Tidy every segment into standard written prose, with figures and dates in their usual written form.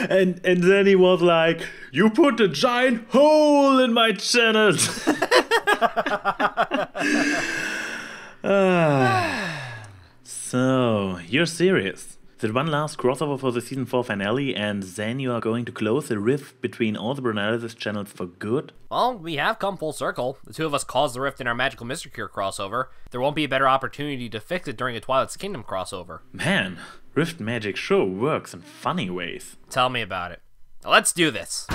and then he was like, "You put a giant hole in my channel." So, you're serious? That one last crossover for the season 4 finale, and then you are going to close the rift between all the Brunalitis channels for good? Well, we have come full circle. The two of us caused the rift in our Magical Mystery Cure crossover. There won't be a better opportunity to fix it during a Twilight's Kingdom crossover. Man, Rift Magic sure works in funny ways. Tell me about it. Now let's do this.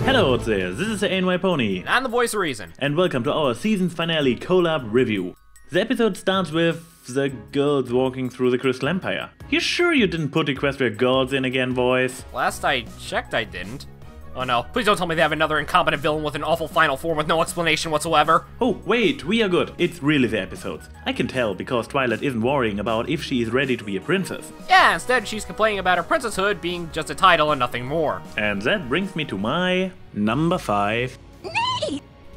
Hello out there, this is the ANY Pony. And I'm the voice of reason. And welcome to our season finale collab review. The episode starts with the girls walking through the Crystal Empire. You sure you didn't put Equestria Girls in again, boys? Last I checked, I didn't. Oh no, please don't tell me they have another incompetent villain with an awful final form with no explanation whatsoever. Oh, wait, we are good. It's really the episodes. I can tell because Twilight isn't worrying about if she is ready to be a princess. Yeah, instead she's complaining about her princesshood being just a title and nothing more. And that brings me to my number 5.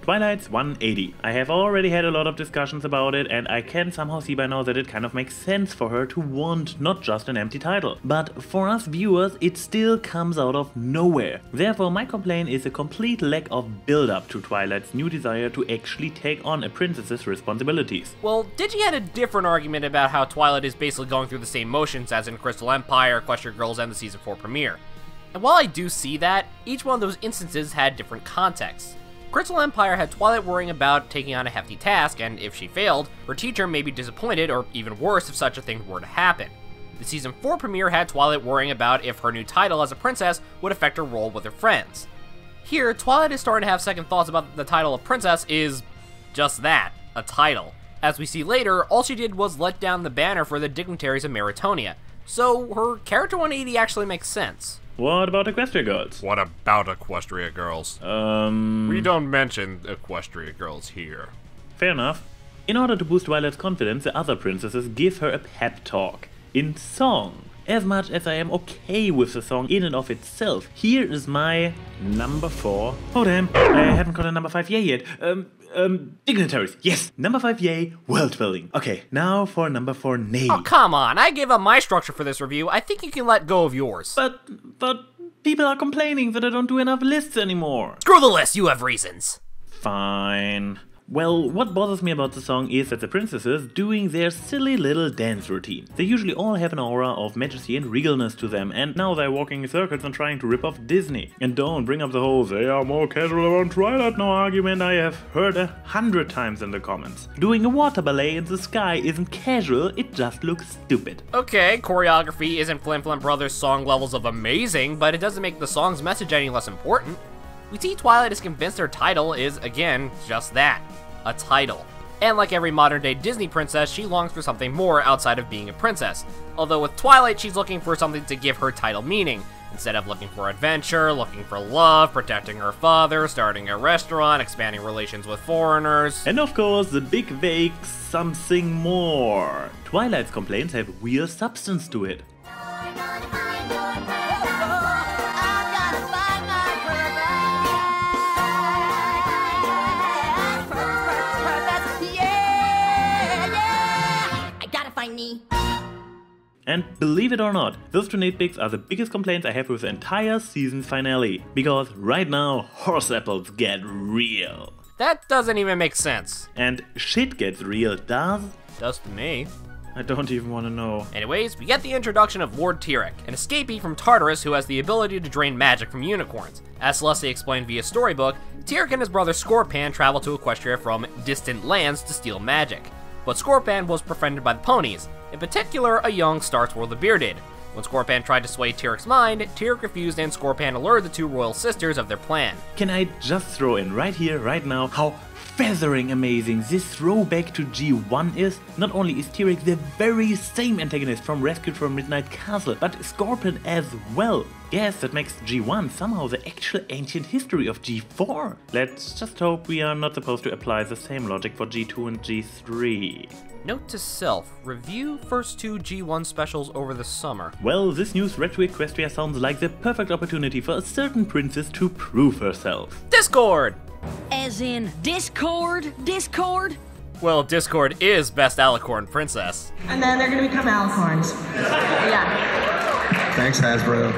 Twilight's 180. I have already had a lot of discussions about it, and I can somehow see by now that it kind of makes sense for her to want not just an empty title. But for us viewers, it still comes out of nowhere. Therefore, my complaint is a complete lack of build-up to Twilight's new desire to actually take on a princess's responsibilities. Well, Digi had a different argument about how Twilight is basically going through the same motions as in Crystal Empire, Equestria Girls, and the Season 4 premiere. And while I do see that, each one of those instances had different contexts. Crystal Empire had Twilight worrying about taking on a hefty task, and if she failed, her teacher may be disappointed, or even worse if such a thing were to happen. The Season 4 premiere had Twilight worrying about if her new title as a princess would affect her role with her friends. Here, Twilight is starting to have second thoughts about the title of princess is just that, a title. As we see later, all she did was let down the banner for the dignitaries of Meritonia, so her character 180 actually makes sense. What about Equestria Girls? What about Equestria Girls? We don't mention Equestria Girls here. Fair enough. In order to boost Twilight's confidence, the other princesses give her a pep talk. In song. As much as I am okay with the song in and of itself, here is my number 4. Oh damn, I haven't got a number 5 yay yet. Dignitaries. Yes, number 5 yay, world building. Okay, now for number 4 nay. Oh, come on, I gave up my structure for this review. I think you can let go of yours. But people are complaining that I don't do enough lists anymore. Screw the list, you have reasons. Fine. Well, what bothers me about the song is that the princesses doing their silly little dance routine. They usually all have an aura of majesty and regalness to them, and now they're walking in circles and trying to rip off Disney. And don't bring up the whole "they are more casual around Twilight now" argument I have heard 100 times in the comments. Doing a water ballet in the sky isn't casual, it just looks stupid. Okay, choreography isn't Flim Flam Brothers' song levels of amazing, but it doesn't make the song's message any less important. We see Twilight is convinced her title is, again, just that, a title. And like every modern-day Disney princess, she longs for something more outside of being a princess. Although with Twilight, she's looking for something to give her title meaning. Instead of looking for adventure, looking for love, protecting her father, starting a restaurant, expanding relations with foreigners. And of course, the big vague something more. Twilight's complaints have real substance to it. And believe it or not, those two nitpicks are the biggest complaints I have with the entire season's finale. Because right now, horse apples get real. That doesn't even make sense. And shit gets real, does? Does to me. I don't even want to know. Anyways, we get the introduction of Lord Tyrek, an escapee from Tartarus who has the ability to drain magic from unicorns. As Celestia explained via storybook, Tyrek and his brother Scorpan travel to Equestria from distant lands to steal magic. But Scorpan was befriended by the ponies, in particular a young Star Swirl the Bearded. When Scorpan tried to sway Tyrek's mind, Tyrek refused and Scorpan lured the two royal sisters of their plan. Can I just throw in right here, right now, how feathering amazing this throwback to G1 is? Not only is Tyrek the very same antagonist from Rescued from Midnight Castle, but Scorpion as well. Yes, that makes G1 somehow the actual ancient history of G4. Let's just hope we are not supposed to apply the same logic for G2 and G3. Note to self, review first 2 G1 specials over the summer. Well, this news Retro Equestria sounds like the perfect opportunity for a certain princess to prove herself. Discord! As in Discord? Discord? Well, Discord is Best Alicorn Princess. And then they're gonna become alicorns. Yeah. Thanks, Hasbro.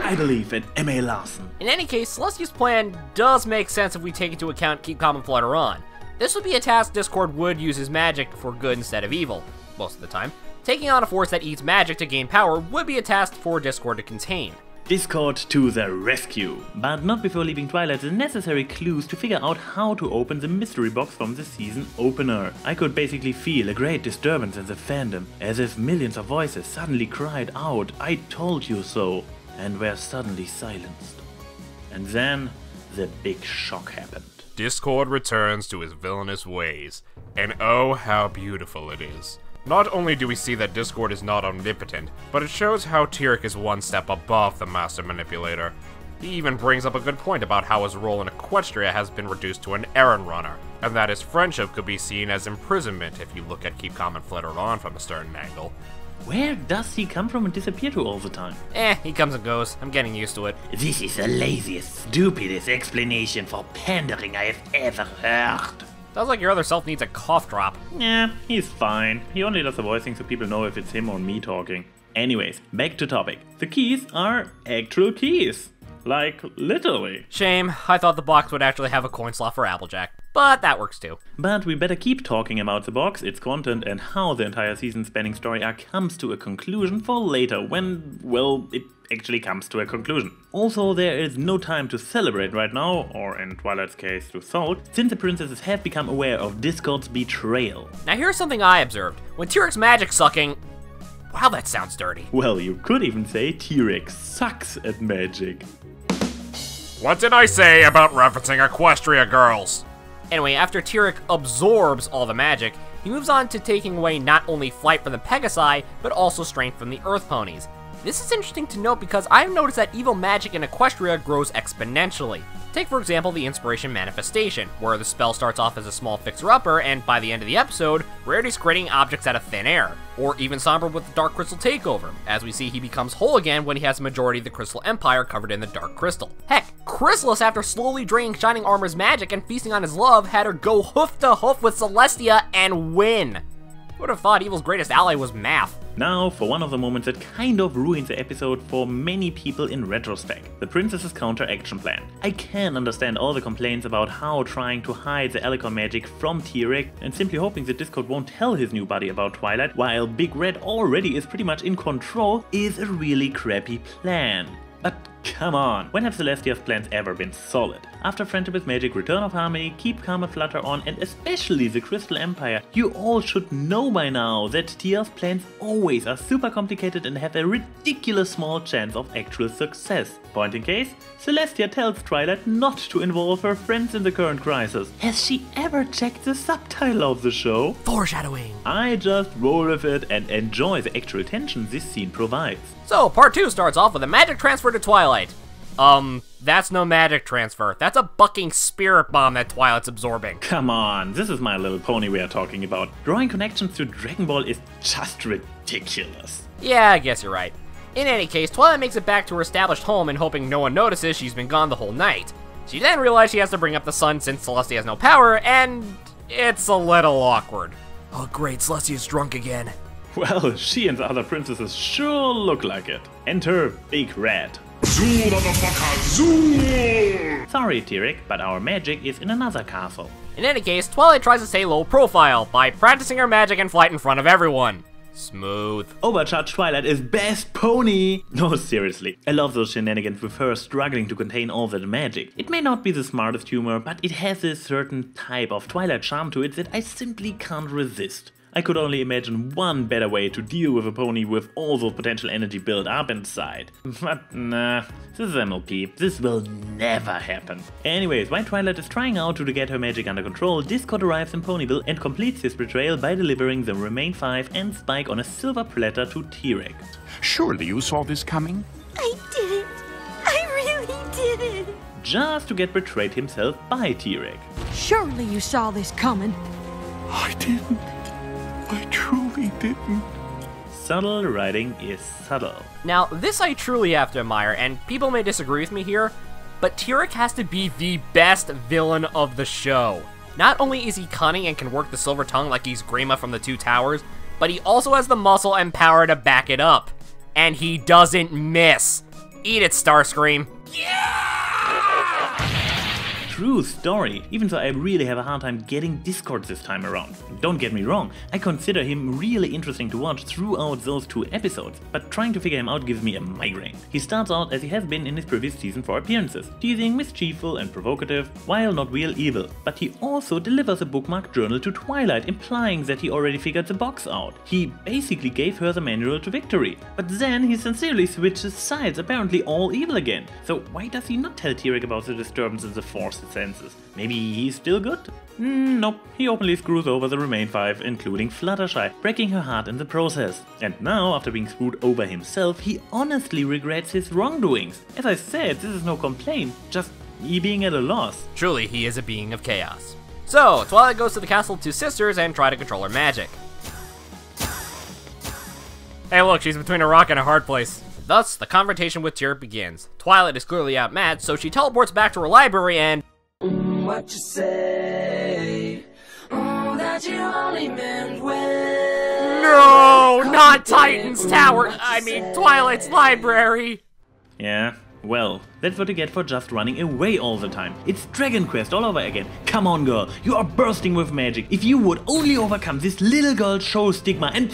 I believe in M.A. Larson. In any case, Celestia's plan does make sense if we take into account Keep Calm and Flutter On. This would be a task Discord would use his magic for good instead of evil, most of the time. Taking on a force that eats magic to gain power would be a task for Discord to contain. Discord to the rescue! But not before leaving Twilight the necessary clues to figure out how to open the mystery box from the season opener. I could basically feel a great disturbance in the fandom, as if millions of voices suddenly cried out, "I told you so!" and were suddenly silenced. And then, the big shock happened. Discord returns to his villainous ways, and oh how beautiful it is. Not only do we see that Discord is not omnipotent, but it shows how Tyrek is one step above the Master Manipulator. He even brings up a good point about how his role in Equestria has been reduced to an errand runner, and that his friendship could be seen as imprisonment if you look at Keep Calm and Flutter On from a certain angle. Where does he come from and disappear to all the time? He comes and goes. I'm getting used to it. This is the laziest, stupidest explanation for pandering I have ever heard. Sounds like your other self needs a cough drop. Yeah, he's fine. He only does the voicing so people know if it's him or me talking. Anyways, back to topic. The keys are actual keys. Like, literally. Shame, I thought the box would actually have a coin slot for Applejack. But that works too. But we better keep talking about the box, its content, and how the entire season-spanning story arc comes to a conclusion for later, when, well, it actually comes to a conclusion. Also, there is no time to celebrate right now, or in Twilight's case, to sulk, since the princesses have become aware of Discord's betrayal. Now here's something I observed. When Tyrek's magic sucking... Wow, that sounds dirty. Well, you could even say Tyrek sucks at magic. What did I say about referencing Equestria girls? Anyway, after Tyrek absorbs all the magic, he moves on to taking away not only flight from the Pegasi, but also strength from the Earth Ponies. This is interesting to note because I've noticed that evil magic in Equestria grows exponentially. Take for example the Inspiration Manifestation, where the spell starts off as a small fixer-upper and by the end of the episode, Rarity's creating objects out of thin air. Or even Sombra with the Dark Crystal Takeover, as we see he becomes whole again when he has the majority of the Crystal Empire covered in the Dark Crystal. Heck, Chrysalis, after slowly draining Shining Armor's magic and feasting on his love, had her go hoof to hoof with Celestia and win. Who would have thought Evil's greatest ally was math? Now, for one of the moments that kind of ruins the episode for many people in retrospect, the princess's counter-action plan. I can understand all the complaints about how trying to hide the Alicorn magic from Tyrek and simply hoping that Discord won't tell his new buddy about Twilight while Big Red already is pretty much in control is a really crappy plan. But come on, when have Celestia's plans ever been solid? After Friendship with Magic, Return of Harmony, Keep Calm and Flutter On, and especially the Crystal Empire, you all should know by now that TL's plans always are super complicated and have a ridiculous small chance of actual success. Point in case, Celestia tells Twilight not to involve her friends in the current crisis. Has she ever checked the subtitle of the show? Foreshadowing. I just roll with it and enjoy the actual tension this scene provides. So, part 2 starts off with a magic transfer to Twilight. That's no magic transfer. That's a bucking spirit bomb that Twilight's absorbing. Come on, this is My Little Pony we are talking about. Drawing connections to Dragon Ball is just ridiculous. Yeah, I guess you're right. In any case, Twilight makes it back to her established home and hoping no one notices she's been gone the whole night. She then realizes she has to bring up the sun since Celestia has no power, and it's a little awkward. Oh great, Celestia's drunk again. Well, she and the other princesses sure look like it. Enter Big Red. Zoo, motherfucker, zoo! Sorry, Tyrek, but our magic is in another castle. In any case, Twilight tries to stay low profile by practicing her magic and flight in front of everyone. Smooth. Overcharged Twilight is best pony! No, seriously. I love those shenanigans with her struggling to contain all that magic. It may not be the smartest humor, but it has a certain type of Twilight charm to it that I simply can't resist. I could only imagine one better way to deal with a pony with all those potential energy built up inside. But nah, this is MLP. This will never happen. Anyways, while Twilight is trying out to get her magic under control, Discord arrives in Ponyville and completes his betrayal by delivering the Remain 5 and Spike on a silver platter to Tyrek. Surely you saw this coming? I didn't. I really didn't. Just to get betrayed himself by Tyrek. Surely you saw this coming. I didn't. I truly didn't. Subtle writing is subtle. Now, this I truly have to admire, and people may disagree with me here, but Tyrek has to be the best villain of the show. Not only is he cunning and can work the silver tongue like he's Grima from the Two Towers, but he also has the muscle and power to back it up. And he doesn't miss. Eat it, Starscream. True story, even so I really have a hard time getting Discord this time around. Don't get me wrong, I consider him really interesting to watch throughout those 2 episodes, but trying to figure him out gives me a migraine. He starts out as he has been in his previous season 4 appearances, teasing, mischievous and provocative, while not real evil, but he also delivers a bookmarked journal to Twilight, implying that he already figured the box out. He basically gave her the manual to victory, but then he sincerely switches sides, apparently all evil again. So why does he not tell Tyrek about the disturbance in the Force senses? Maybe he's still good? Nope, he openly screws over the Remain 5, including Fluttershy, breaking her heart in the process. And now, after being screwed over himself, he honestly regrets his wrongdoings. As I said, this is no complaint, just he being at a loss. Truly, he is a being of chaos. So, Twilight goes to the Castle of Two Sisters and try to control her magic. Hey look, she's between a rock and a hard place. Thus, the confrontation with Tyrek begins. Twilight is clearly out mad, so she teleports back to her library and... What you say? That you only meant well. No, not Titan's Tower. I mean, Twilight's library. Yeah, well, that's what you get for just running away all the time. It's Dragon Quest all over again. Come on, girl, you are bursting with magic. If you would only overcome this little girl's show stigma and...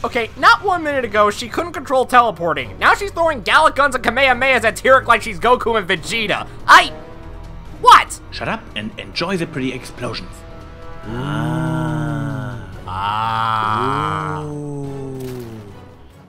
Okay, not 1 minute ago, she couldn't control teleporting. Now she's throwing Gallic guns and Kamehamehas at Tyrek like she's Goku and Vegeta. What? Shut up and enjoy the pretty explosions.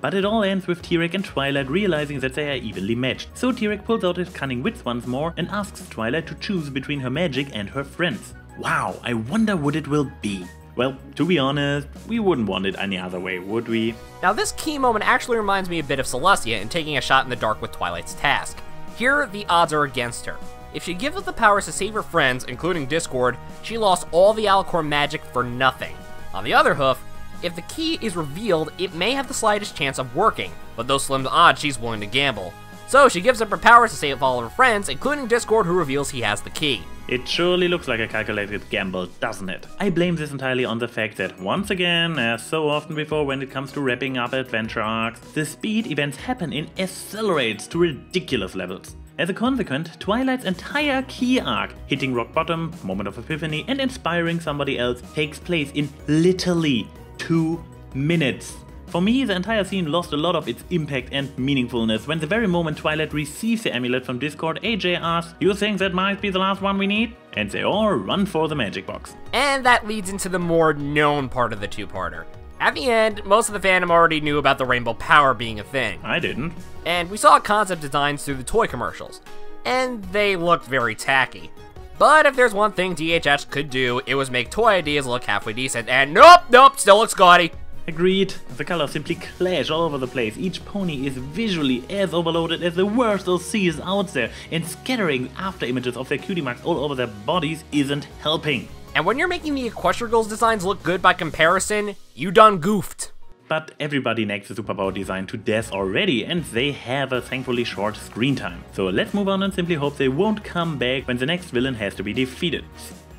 But it all ends with Tyrek and Twilight realizing that they are evenly matched. So Tyrek pulls out his cunning wits once more and asks Twilight to choose between her magic and her friends. Wow, I wonder what it will be. Well, to be honest, we wouldn't want it any other way, would we? Now this key moment actually reminds me a bit of Celestia in taking a shot in the dark with Twilight's task. Here, the odds are against her. If she gives up the powers to save her friends, including Discord, she lost all the Alicorn magic for nothing. On the other hoof, if the key is revealed, it may have the slightest chance of working, but those slim odds she's willing to gamble. So she gives up her powers to save all of her friends, including Discord, who reveals he has the key. It surely looks like a calculated gamble, doesn't it? I blame this entirely on the fact that, once again, as so often before when it comes to wrapping up adventure arcs, the speed events happen in accelerates to ridiculous levels. As a consequence, Twilight's entire key arc, hitting rock bottom, moment of epiphany, and inspiring somebody else, takes place in literally 2 minutes. For me, the entire scene lost a lot of its impact and meaningfulness when the very moment Twilight receives the amulet from Discord, AJ asks, "You think that might be the last one we need?" And they all run for the magic box. And that leads into the more known part of the two-parter. At the end, most of the fandom already knew about the rainbow power being a thing. I didn't. And we saw concept designs through the toy commercials. And they looked very tacky. But if there's one thing DHH could do, it was make toy ideas look halfway decent, and nope, still looks gaudy. Agreed. The colors simply clash all over the place. Each pony is visually as overloaded as the worst LCs out there, and scattering after images of their cutie marks all over their bodies isn't helping. And when you're making the Equestria Girls designs look good by comparison, you done goofed. But everybody nags the superpower design to death already, and they have a thankfully short screen time. So let's move on and simply hope they won't come back when the next villain has to be defeated.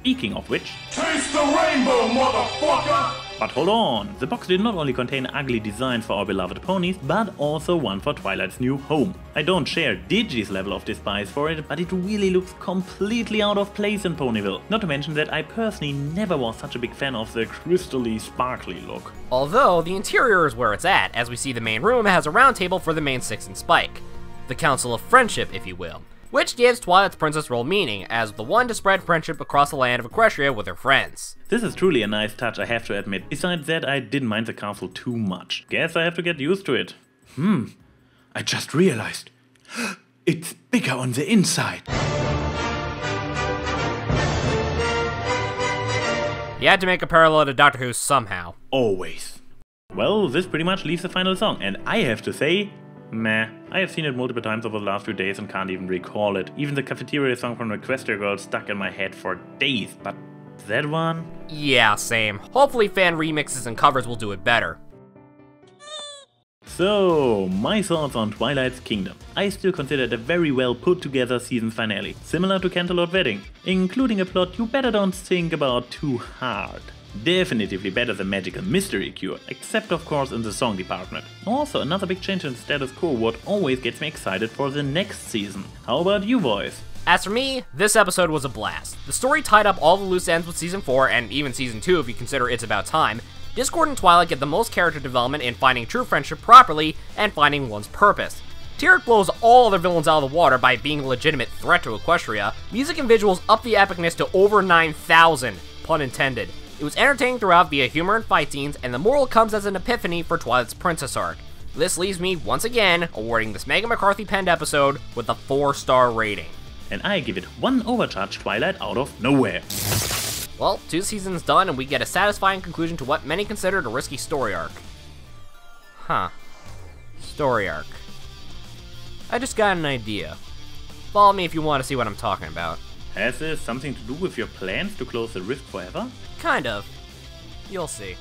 Speaking of which... Taste the rainbow, motherfucker! But hold on, the box did not only contain ugly designs for our beloved ponies, but also one for Twilight's new home. I don't share Digi's level of despise for it, but it really looks completely out of place in Ponyville. Not to mention that I personally never was such a big fan of the crystally sparkly look. Although, the interior is where it's at, as we see the main room has a round table for the main Six and Spike. The Council of Friendship, if you will. Which gives Twilight's princess role meaning, as the one to spread friendship across the land of Equestria with her friends. This is truly a nice touch, I have to admit. Besides that, I didn't mind the castle too much. Guess I have to get used to it. I just realized. It's bigger on the inside. You had to make a parallel to Doctor Who somehow. Always. Well, this pretty much leaves the final song, and I have to say, meh. I have seen it multiple times over the last few days and can't even recall it. Even the cafeteria song from Equestria Girls stuck in my head for days, but That one? Yeah, same. Hopefully fan remixes and covers will do it better. So, my thoughts on Twilight's Kingdom. I still consider it a very well put together season finale, similar to Canterlot Wedding, including a plot you better don't think about too hard. Definitively better than Magical Mystery Cure, except of course in the song department. Also another big change in status quo what always gets me excited for the next season. How about you boys? As for me, this episode was a blast. The story tied up all the loose ends with Season 4, and even Season 2 if you consider It's About Time. Discord and Twilight get the most character development in finding true friendship properly and finding one's purpose. Tyrek blows all other villains out of the water by being a legitimate threat to Equestria. Music and visuals up the epicness to over 9,000, pun intended. It was entertaining throughout via humor and fight scenes, and the moral comes as an epiphany for Twilight's princess arc. This leaves me, once again, awarding this Megan McCarthy penned episode with a 4-star rating. And I give it 1 overcharged Twilight out of nowhere. Well, 2 seasons done and we get a satisfying conclusion to what many considered a risky story arc. Huh. Story arc. I just got an idea. Follow me if you want to see what I'm talking about. Has this something to do with your plans to close the rift forever? Kind of. You'll see.